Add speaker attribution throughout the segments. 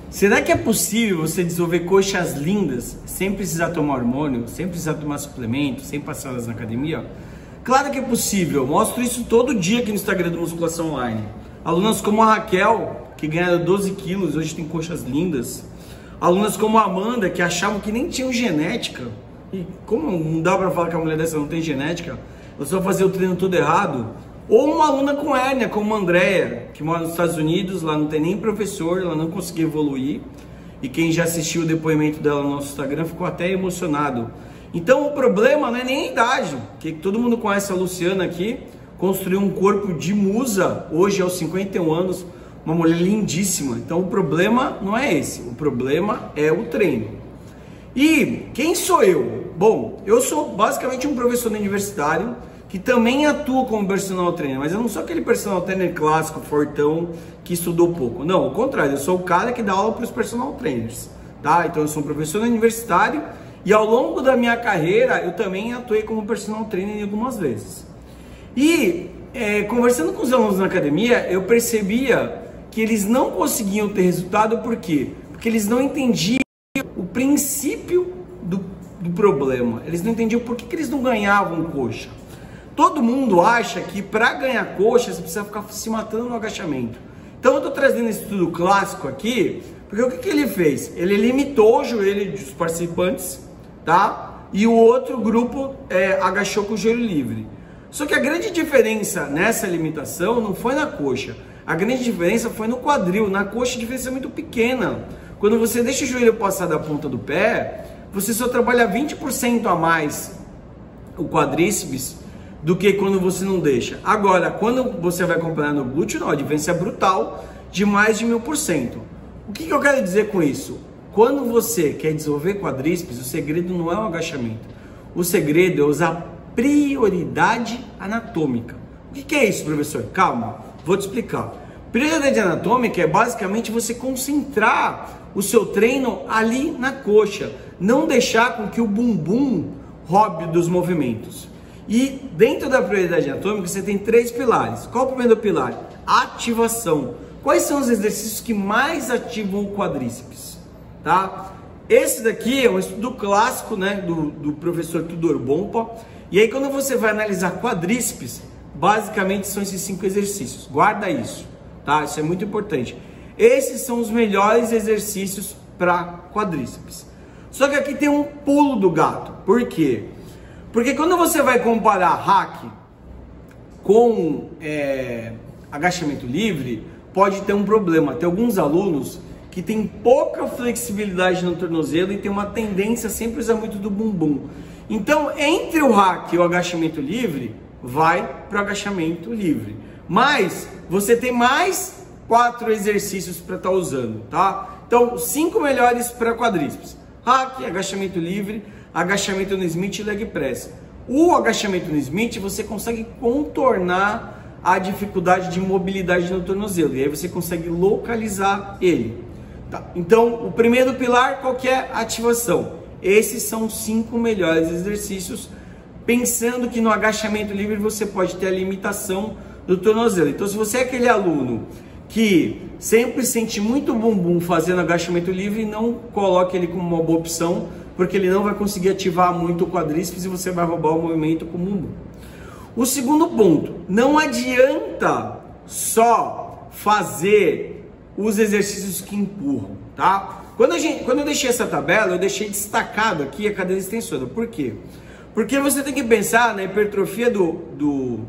Speaker 1: Será que é possível você desenvolver coxas lindas sem precisar tomar hormônio, sem precisar tomar suplemento, sem passar elas na academia? Claro que é possível, eu mostro isso todo dia aqui no Instagram do Musculação Online. Alunas como a Raquel, que ganharam 12 quilos, hoje tem coxas lindas. Alunas como a Amanda, que achavam que nem tinham genética. E como não dá pra falar que a mulher dessa não tem genética? Eu só fazia o treino todo errado. Ou uma aluna com hérnia, como a Andrea, que mora nos Estados Unidos, lá não tem nem professor, ela não conseguiu evoluir. E quem já assistiu o depoimento dela no nosso Instagram ficou até emocionado. Então o problema não é nem a idade, que todo mundo conhece a Luciana aqui, construiu um corpo de musa, hoje aos 51 anos, uma mulher lindíssima. Então o problema não é esse, o problema é o treino. E quem sou eu? Bom, eu sou basicamente um professor universitário, que também atua como personal trainer, mas eu não sou aquele personal trainer clássico, fortão, que estudou pouco. Não, ao contrário, eu sou o cara que dá aula para os personal trainers, tá? Então eu sou um professor universitário e ao longo da minha carreira eu também atuei como personal trainer algumas vezes. E conversando com os alunos na academia, eu percebia que eles não conseguiam ter resultado, por quê? Porque eles não entendiam o princípio do problema, eles não entendiam por que eles não ganhavam coxa. Todo mundo acha que para ganhar coxa você precisa ficar se matando no agachamento. Então eu estou trazendo esse estudo clássico aqui, porque o que ele fez? Ele limitou o joelho dos participantes, tá? E o outro grupo agachou com o joelho livre. Só que a grande diferença nessa limitação não foi na coxa. A grande diferença foi no quadril. Na coxa a diferença é muito pequena. Quando você deixa o joelho passar da ponta do pé, você só trabalha 20% a mais o quadríceps do que quando você não deixa. Agora, quando você vai acompanhar no glúteo, não, a diferença é brutal, de mais de 1000%. O que eu quero dizer com isso? Quando você quer desenvolver quadríceps, o segredo não é o agachamento. O segredo é usar prioridade anatômica. O que é isso, professor? Calma, vou te explicar. Prioridade anatômica é basicamente você concentrar o seu treino ali na coxa, não deixar com que o bumbum roube dos movimentos. E dentro da prioridade anatômica você tem 3 pilares. Qual o primeiro pilar? Ativação. Quais são os exercícios que mais ativam o quadríceps? Tá? Esse daqui é um estudo clássico, né, do professor Tudor Bompa. E aí quando você vai analisar quadríceps, basicamente são esses 5 exercícios. Guarda isso, tá? Isso é muito importante. Esses são os melhores exercícios para quadríceps. Só que aqui tem um pulo do gato. Por quê? Porque quando você vai comparar hack com agachamento livre, pode ter um problema. Tem alguns alunos que têm pouca flexibilidade no tornozelo e tem uma tendência a sempre usar muito do bumbum. Então, entre o hack e o agachamento livre, vai para o agachamento livre. Mas você tem mais 4 exercícios para estar usando, tá? Então, 5 melhores para quadríceps. Hack, agachamento livre, agachamento no Smith e leg press. O agachamento no Smith você consegue contornar a dificuldade de mobilidade no tornozelo e aí você consegue localizar ele. Tá. Então o primeiro pilar, qual que é? Ativação. Esses são os 5 melhores exercícios, pensando que no agachamento livre você pode ter a limitação do tornozelo. Então se você é aquele aluno que sempre sente muito bumbum fazendo agachamento livre, não coloque ele como uma boa opção, porque ele não vai conseguir ativar muito o quadríceps e você vai roubar o movimento com o bumbum. O segundo ponto, não adianta só fazer os exercícios que empurram, tá? Quando eu deixei essa tabela, eu deixei destacado aqui a cadeira extensora. Por quê? Porque você tem que pensar na hipertrofia do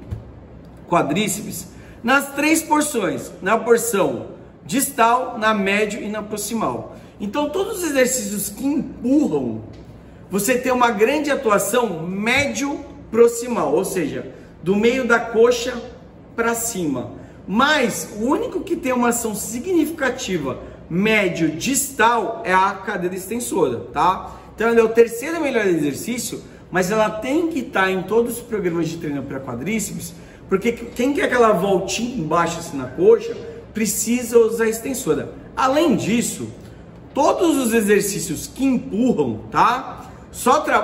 Speaker 1: quadríceps nas 3 porções, na porção distal, na médio e na proximal. Então todos os exercícios que empurram, você tem uma grande atuação médio-proximal, ou seja, do meio da coxa para cima. Mas o único que tem uma ação significativa médio-distal é a cadeira extensora, tá? Então ela é o terceiro melhor exercício, mas ela tem que estar em todos os programas de treino para quadríceps, porque quem quer aquela voltinha embaixo assim na coxa, precisa usar a extensora. Além disso, todos os exercícios que empurram, tá?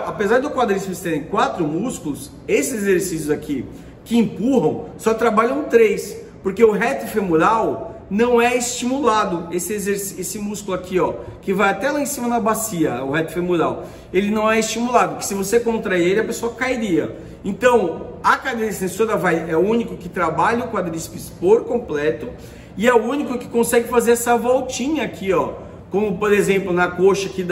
Speaker 1: Apesar do quadríceps terem 4 músculos, esses exercícios aqui que empurram só trabalham 3, porque o reto femoral não é estimulado. Esse músculo aqui, ó, que vai até lá em cima na bacia, o reto femoral, ele não é estimulado, porque se você contrair ele, a pessoa cairia. Então, a cadeira extensora é o único que trabalha o quadríceps por completo e é o único que consegue fazer essa voltinha aqui, ó, como por exemplo na coxa aqui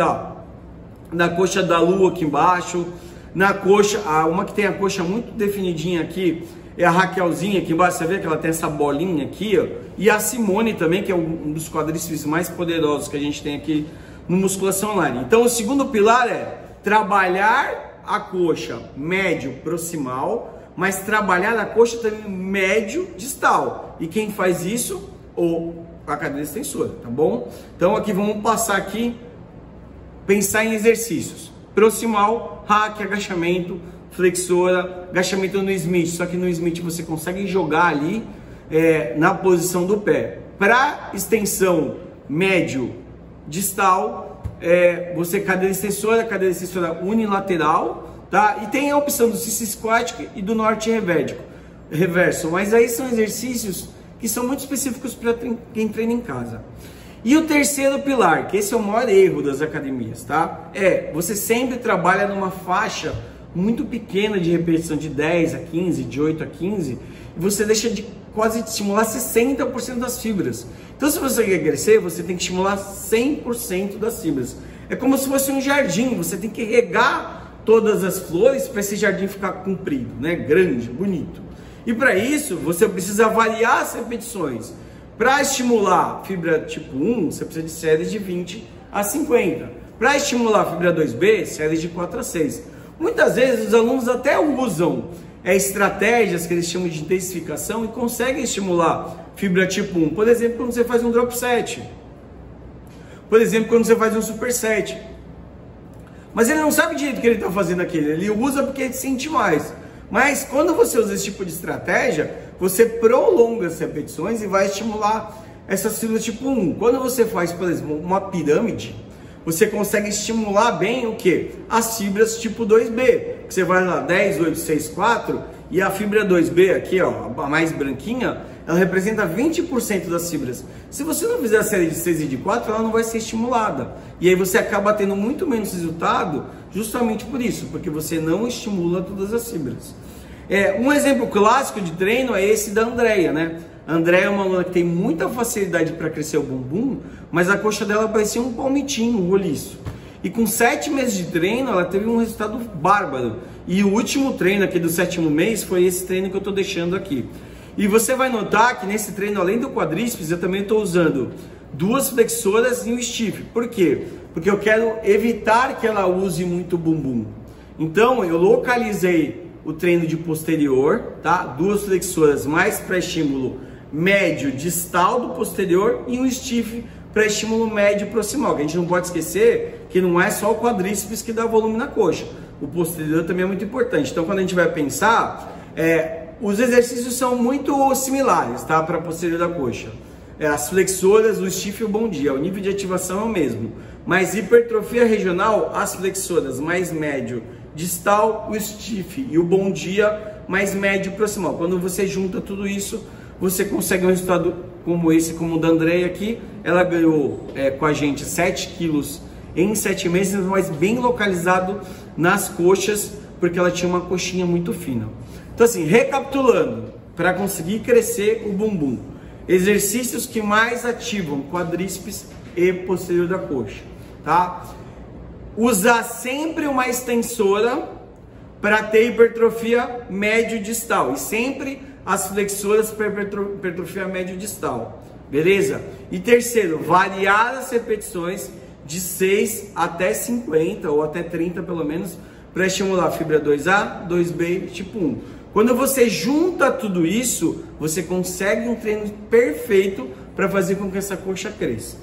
Speaker 1: na coxa da lua aqui embaixo, na coxa, uma que tem a coxa muito definidinha aqui, é a Raquelzinha aqui embaixo, você vê que ela tem essa bolinha aqui, ó, e a Simone também, que é um dos quadríceps mais poderosos que a gente tem aqui no Musculação Online. Então o segundo pilar é trabalhar a coxa médio proximal, mas trabalhar a coxa também médio distal. E quem faz isso? A cadeira extensora, tá bom? Então aqui vamos passar aqui, pensar em exercícios. Proximal, hack, agachamento, flexora, agachamento no Smith. Só que no Smith você consegue jogar ali na posição do pé. Para extensão médio distal, você cadeira extensora unilateral, tá? E tem a opção do Sissy Squat e do Norte Reverso. Mas aí são exercícios que são muito específicos para quem treina em casa. E o terceiro pilar, que esse é o maior erro das academias, tá? Você sempre trabalha numa faixa muito pequena de repetição, de 10 a 15, de 8 a 15, e você deixa de quase estimular 60% das fibras. Então, se você quer crescer, você tem que estimular 100% das fibras. É como se fosse um jardim, você tem que regar todas as flores para esse jardim ficar comprido, né? Grande, bonito. E para isso, você precisa variar as repetições. Para estimular fibra tipo 1, você precisa de séries de 20 a 50. Para estimular fibra 2B, séries de 4 a 6. Muitas vezes os alunos até usam estratégias que eles chamam de intensificação e conseguem estimular fibra tipo 1. Por exemplo, quando você faz um drop set. Por exemplo, quando você faz um superset. Mas ele não sabe direito o que ele está fazendo aquele. Ele usa porque ele sente mais. Mas quando você usa esse tipo de estratégia, você prolonga as repetições e vai estimular essas fibras tipo 1. Quando você faz, por exemplo, uma pirâmide, você consegue estimular bem o que? As fibras tipo 2B. Você vai lá 10, 8, 6, 4 e a fibra 2B aqui, ó, a mais branquinha, ela representa 20% das fibras. Se você não fizer a série de 6 e de 4, ela não vai ser estimulada. E aí você acaba tendo muito menos resultado justamente por isso, porque você não estimula todas as fibras. Um exemplo clássico de treino é esse da Andrea, né? A Andrea é uma aluna que tem muita facilidade para crescer o bumbum, mas a coxa dela parecia um palmitinho, um roliço. E com 7 meses de treino, ela teve um resultado bárbaro. E o último treino aqui do 7º mês foi esse treino que eu estou deixando aqui. E você vai notar que nesse treino, além do quadríceps, eu também estou usando 2 flexoras e um stiff. Por quê? Porque eu quero evitar que ela use muito o bumbum. Então, eu localizei o treino de posterior, tá? 2 flexoras mais para estímulo médio distal do posterior e um stiff para estímulo médio proximal. Que a gente não pode esquecer que não é só o quadríceps que dá volume na coxa. O posterior também é muito importante. Então, quando a gente vai pensar, os exercícios são muito similares, tá? Para posterior da coxa. As flexoras, o stiff e o bom dia. O nível de ativação é o mesmo. Mas hipertrofia regional, as flexoras mais médio distal, o stiff e o bom dia mais médio proximal. Quando você junta tudo isso, você consegue um resultado como esse, como o da Andrea aqui. Ela ganhou com a gente 7 quilos em 7 meses, mas bem localizado nas coxas, porque ela tinha uma coxinha muito fina. Então assim, recapitulando, para conseguir crescer o bumbum, exercícios que mais ativam quadríceps e posterior da coxa, tá? Usar sempre uma extensora para ter hipertrofia médio-distal e sempre as flexoras para hipertrofia médio-distal, beleza? E terceiro, variar as repetições de 6 até 50 ou até 30 pelo menos para estimular a fibra 2A, 2B e tipo 1. Quando você junta tudo isso, você consegue um treino perfeito para fazer com que essa coxa cresça.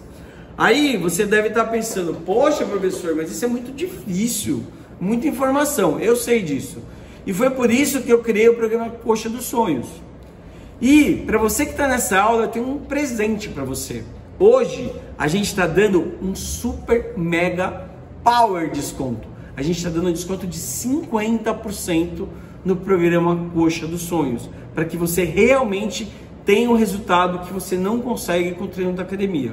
Speaker 1: Aí você deve estar pensando, poxa professor, mas isso é muito difícil, muita informação. Eu sei disso. E foi por isso que eu criei o programa Coxa dos Sonhos. E para você que está nessa aula, eu tenho um presente para você. Hoje a gente está dando um super mega power desconto. A gente está dando um desconto de 50% no programa Coxa dos Sonhos, para que você realmente tem o resultado que você não consegue com o treino da academia.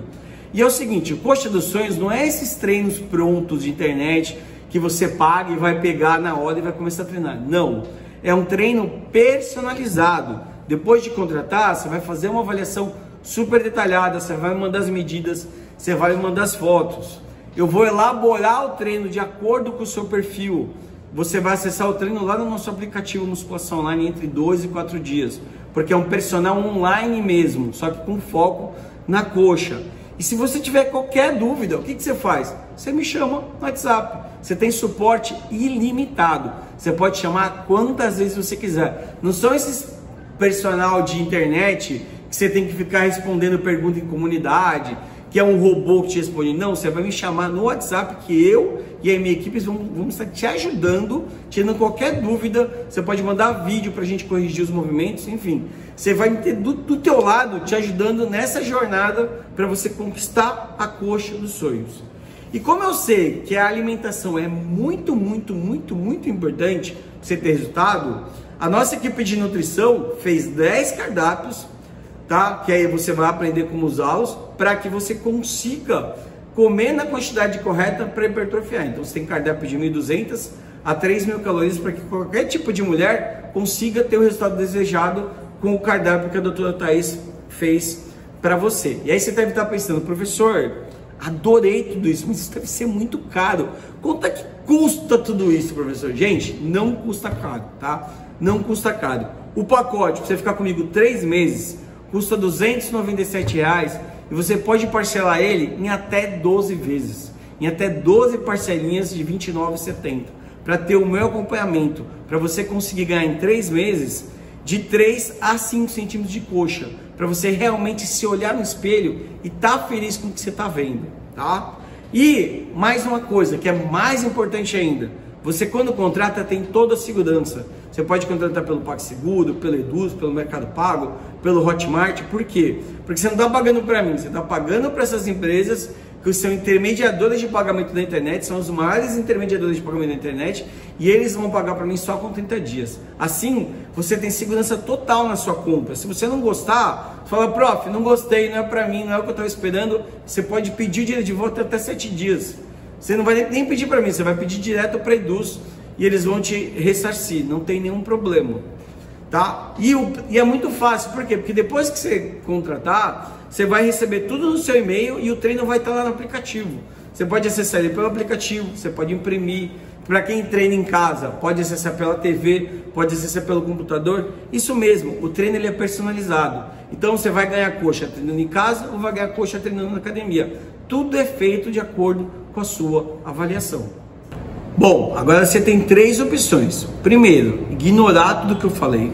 Speaker 1: E é o seguinte, o Coxa dos Sonhos não é esses treinos prontos de internet que você paga e vai pegar na hora e vai começar a treinar. Não, é um treino personalizado. Depois de contratar, você vai fazer uma avaliação super detalhada, você vai mandar as medidas, você vai mandar as fotos. Eu vou elaborar o treino de acordo com o seu perfil. Você vai acessar o treino lá no nosso aplicativo Musculação Online entre 2 e 4 dias, porque é um personal online mesmo, só que com foco na coxa. E se você tiver qualquer dúvida, o que você faz? Você me chama no WhatsApp. Você tem suporte ilimitado. Você pode chamar quantas vezes você quiser. Não são esses personal de internet que você tem que ficar respondendo pergunta em comunidade, que é um robô que te responde. Não, você vai me chamar no WhatsApp que eu e a minha equipe vamos estar te ajudando, tirando qualquer dúvida. Você pode mandar vídeo para a gente corrigir os movimentos, enfim. Você vai ter do teu lado te ajudando nessa jornada para você conquistar a coxa dos sonhos. E como eu sei que a alimentação é muito importante para você ter resultado, a nossa equipe de nutrição fez 10 cardápios, tá? Que aí você vai aprender como usá-los para que você consiga comer na quantidade correta para hipertrofiar. Então você tem cardápio de 1.200 a 3.000 calorias para que qualquer tipo de mulher consiga ter o resultado desejado com o cardápio que a doutora Thaís fez para você. E aí você deve estar pensando, professor, adorei tudo isso, mas isso deve ser muito caro. Quanto é que custa tudo isso, professor? Gente, não custa caro, tá? Não custa caro. O pacote, para você ficar comigo 3 meses, custa R$ 297 e você pode parcelar ele em até 12 vezes, em até 12 parcelinhas de R$ 29,70, para ter o meu acompanhamento, para você conseguir ganhar em 3 meses de 3 a 5 centímetros de coxa, para você realmente se olhar no espelho e tá feliz com o que você tá vendo, tá? E mais uma coisa que é mais importante ainda, você quando contrata tem toda a segurança. Você pode contratar pelo PagSeguro, pelo Eduz, pelo Mercado Pago, pelo Hotmart. Por quê? Porque você não está pagando para mim, você está pagando para essas empresas que são intermediadores de pagamento da internet, são os maiores intermediadores de pagamento da internet e eles vão pagar para mim só com 30 dias. Assim, você tem segurança total na sua compra. Se você não gostar, fala, prof, não gostei, não é para mim, não é o que eu estava esperando, você pode pedir o dinheiro de volta até 7 dias. Você não vai nem pedir para mim, você vai pedir direto para a Eduz e eles vão te ressarcir, não tem nenhum problema, tá? E é muito fácil, por quê? Porque depois que você contratar, você vai receber tudo no seu e-mail e o treino vai estar lá no aplicativo. Você pode acessar ele pelo aplicativo, você pode imprimir. Para quem treina em casa, pode acessar pela TV, pode acessar pelo computador. Isso mesmo, o treino ele é personalizado. Então você vai ganhar coxa treinando em casa ou vai ganhar coxa treinando na academia. Tudo é feito de acordo com a sua avaliação. Bom, agora você tem 3 opções. Primeiro, ignorar tudo que eu falei.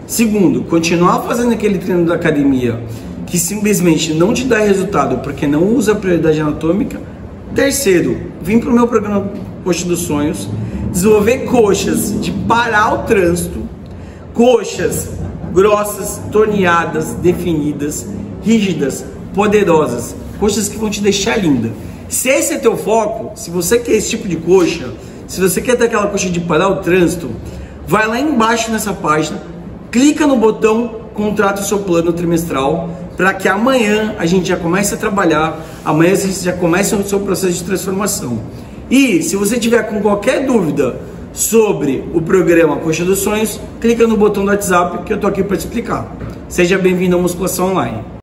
Speaker 1: Segundo, continuar fazendo aquele treino da academia que simplesmente não te dá resultado porque não usa a prioridade anatômica. Terceiro, vir para o meu programa Coxa dos Sonhos, desenvolver coxas de parar o trânsito, coxas grossas, torneadas, definidas, rígidas, poderosas, coxas que vão te deixar linda. Se esse é teu foco, se você quer esse tipo de coxa, se você quer ter aquela coxa de parar o trânsito, vai lá embaixo nessa página, clica no botão contrata o seu plano trimestral, para que amanhã a gente já comece a trabalhar, amanhã a gente já comece o seu processo de transformação. E se você tiver com qualquer dúvida sobre o programa Coxa dos Sonhos, clica no botão do WhatsApp que eu tô aqui para te explicar. Seja bem-vindo à Musculação Online.